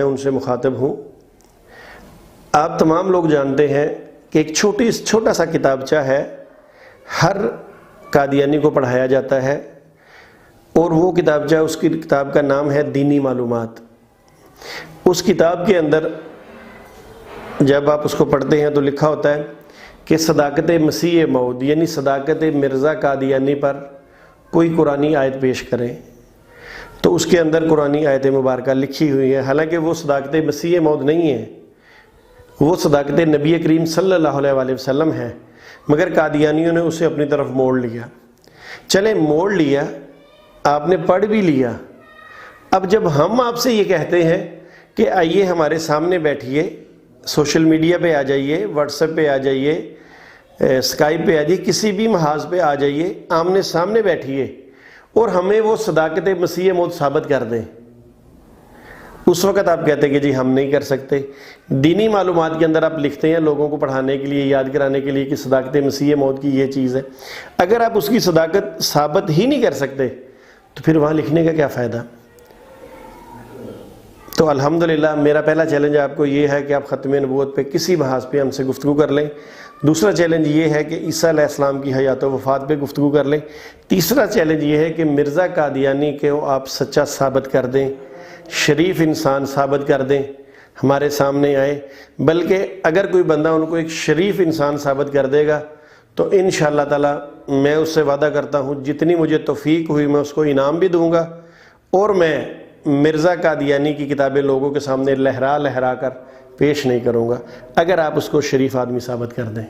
میں ان سے مخاطب ہوں۔ آپ تمام لوگ جانتے ہیں کہ ایک چھوٹا سا کتابچہ ہے، ہر قادیانی کو پڑھایا جاتا ہے، اور وہ کتابچہ، اس کی کتاب کا نام ہے دینی معلومات۔ اس کتاب کے اندر جب آپ اس کو پڑھتے ہیں تو لکھا ہوتا ہے کہ صداقت مسیح موعود یعنی صداقت مرزا قادیانی پر کوئی قرآنی آیت پیش کریں، تو اس کے اندر قرآنی آیت مبارکہ لکھی ہوئی ہے۔ حالانکہ وہ صداقت مسیح موعود نہیں ہے، وہ صداقت نبی کریم صلی اللہ علیہ وآلہ وسلم ہے، مگر قادیانیوں نے اسے اپنی طرف موڑ لیا۔ چلیں موڑ لیا، آپ نے پڑھ بھی لیا۔ اب جب ہم آپ سے یہ کہتے ہیں کہ آئیے ہمارے سامنے بیٹھیے، سوشل میڈیا پہ آ جائیے، واٹس ایپ پہ آ جائیے، اسکائپ پہ آ جائیے، کسی بھی محاذ پہ آ جائیے، آمنے سامنے بیٹھیے اور ہمیں وہ صداقت مسیح موعود ثابت کر دیں، اس وقت آپ کہتے ہیں کہ جی ہم نہیں کر سکتے۔ دینی معلومات کے اندر آپ لکھتے ہیں لوگوں کو پڑھانے کے لیے، یاد کرانے کے لیے کہ صداقت مسیح موعود کی یہ چیز ہے۔ اگر آپ اس کی صداقت ثابت ہی نہیں کر سکتے تو پھر وہاں لکھنے کا کیا فائدہ؟ تو الحمدللہ میرا پہلا چیلنج آپ کو یہ ہے کہ آپ ختم نبوت پہ کسی محاذ پہ ہم سے گفتگو کر لیں۔ دوسرا چیلنج یہ ہے کہ عیسیٰ علیہ السلام کی حیات و وفات پہ گفتگو کر لیں۔ تیسرا چیلنج یہ ہے کہ مرزا قادیانی کو آپ سچا ثابت کر دیں، شریف انسان ثابت کر دیں، ہمارے سامنے آئے۔ بلکہ اگر کوئی بندہ ان کو ایک شریف انسان ثابت کر دے گا تو انشاءاللہ تعالی میں اس سے وعدہ کرتا ہوں جتنی مجھے توفیق ہوئی میں اس کو انعام بھی دوں گا، اور میں مرزا قادیانی کی کتابیں لوگوں کے سامنے لہرا کر پیش نہیں کروں گا اگر آپ اس کو شریف آدمی ثابت کر دیں۔